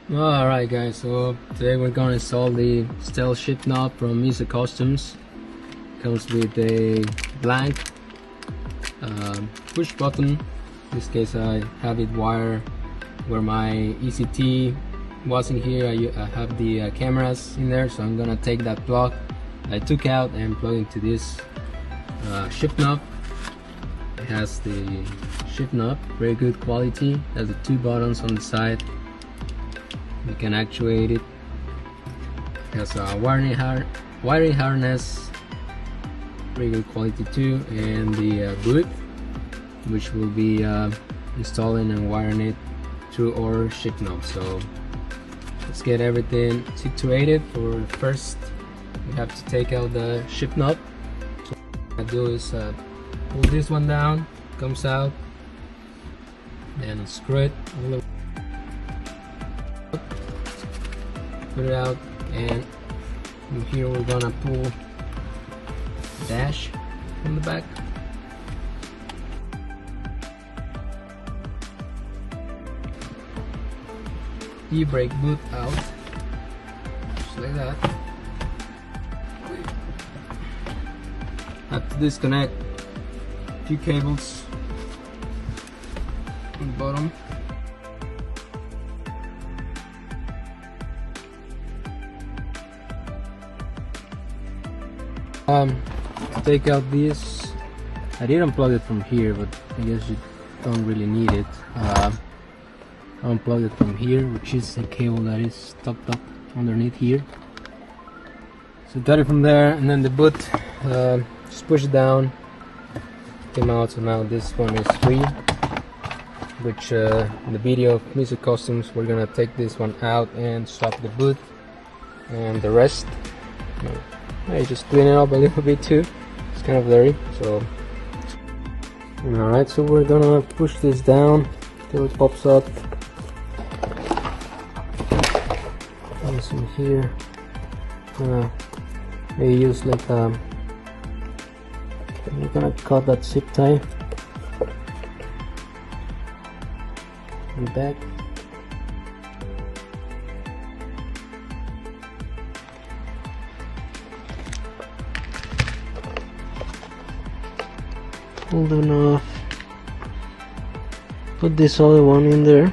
Alright guys, so today we're gonna install the stealth shift knob from Meso Customs. Comes with a blank push button. In this case I have it wired where my ECT was in here. I have the cameras in there, so I'm gonna take that plug I took out and plug into this shift knob. It has the shift knob, very good quality. It has the two buttons on the side. You can actuate it. It has a wiring harness, very good quality too, and the boot, which will be installing and wiring it through our shift knob. So let's get everything situated. For first, we have to take out the shift knob. So what I do is pull this one down, comes out, and screw it all the way. Put it out, and from here we're gonna pull the dash from the back. The brake boot out, just like that. Have to disconnect a few cables on the bottom. Take out this. I did unplug it from here, but I guess you don't really need it. I unplugged it from here, which is a cable that is tucked up underneath here. So got it from there, and then the boot, just push it down, came out. So now this one is free, which in the video of Meso Customs we're gonna take this one out and swap the boot, and the rest I just clean it up a little bit too. It's kind of dirty, so alright, so we're gonna push this down till it pops up. This in here, maybe use like I'm gonna cut that zip tie in the back. Hold on off. Put this other one in there.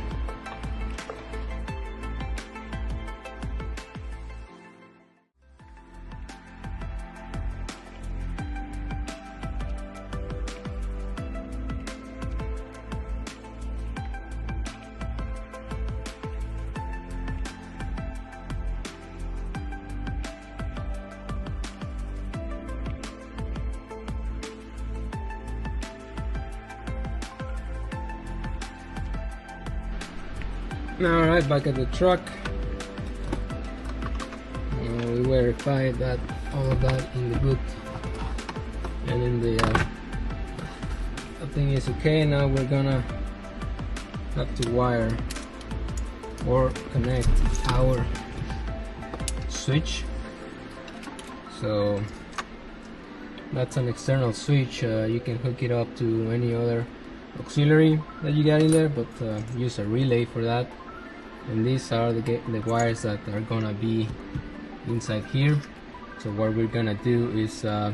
Alright, back at the truck. We verified that all of that in the boot and in the thing is okay. Now we're gonna have to wire or connect our switch. So that's an external switch. You can hook it up to any other auxiliary that you got in there, but use a relay for that. And these are the wires that are gonna be inside here. So what we're gonna do is we're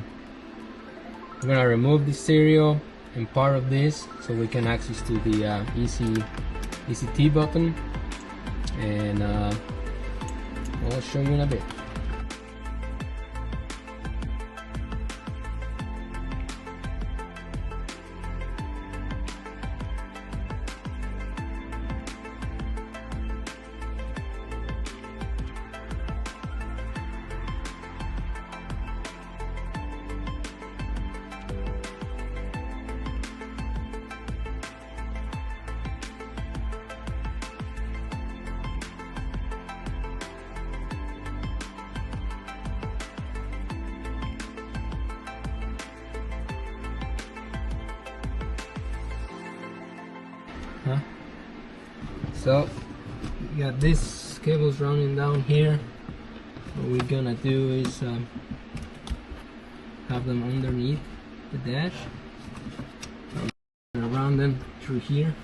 gonna remove the stereo and part of this so we can access to the ECT button, and I'll show you in a bit. So we got these cables running down here. What we're gonna do is have them underneath the dash, run them through here.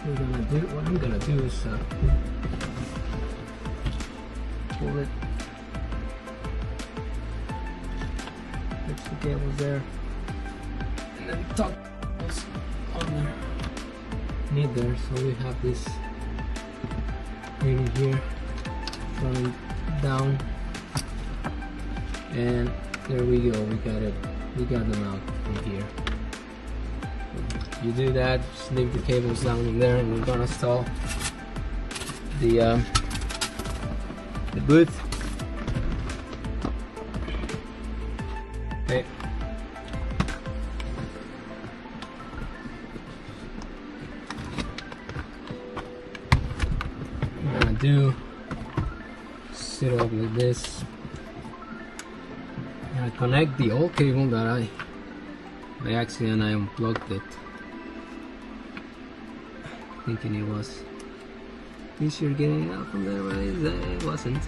what I'm gonna do is pull it, fix the cables there, and then tuck this underneath there, so we have this ring here going down, and there we go. We got them out from here. You do that, just leave the cables down in there, and we're gonna install the booth. Okay. What I'm gonna do, set it up like this. I connect the old cable that by accident I unplugged it, thinking it was easier getting it out from there, but it wasn't.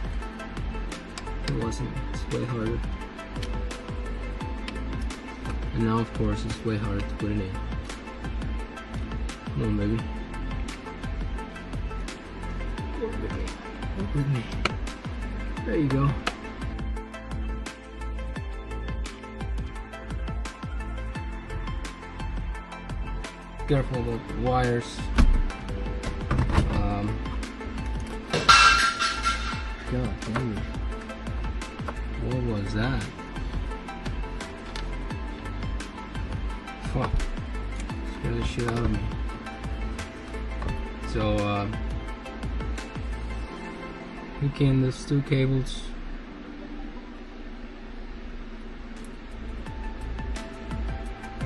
It's way harder. And now of course it's way harder to put it in. Come on, baby. Work with me. There you go. Careful about the wires. God damn it. What was that? Fuck. Scared the shit out of me. So, hook in these two cables.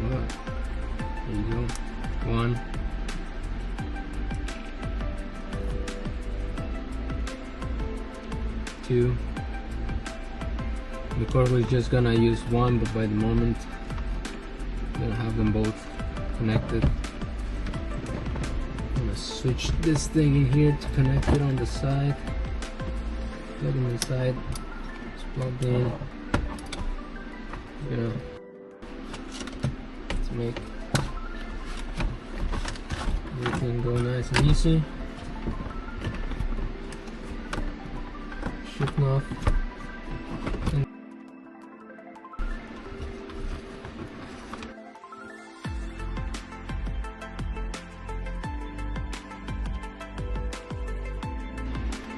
What? There you go. One. Two. Before we're just gonna use one, but by the moment I'm gonna have them both connected. I'm gonna switch this thing in here to connect it on the side. Plug in the side. It's plugged in. You know, let's make everything go nice and easy. Shift off.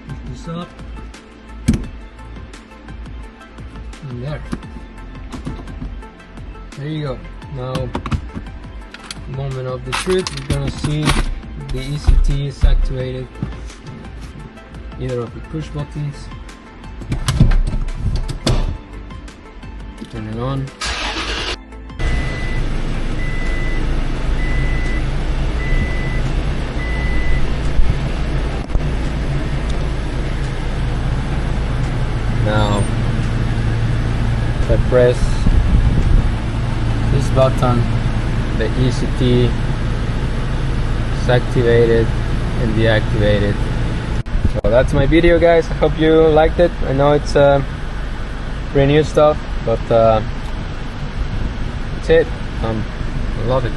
Lift this up. And there you go. Now, moment of the truth, we're gonna see the ECT is activated, either of the push buttons. Turn it on. Now, if I press this button, the ECT is activated and deactivated. So that's my video, guys. I hope you liked it. I know it's pretty new stuff, but that's it. I love it.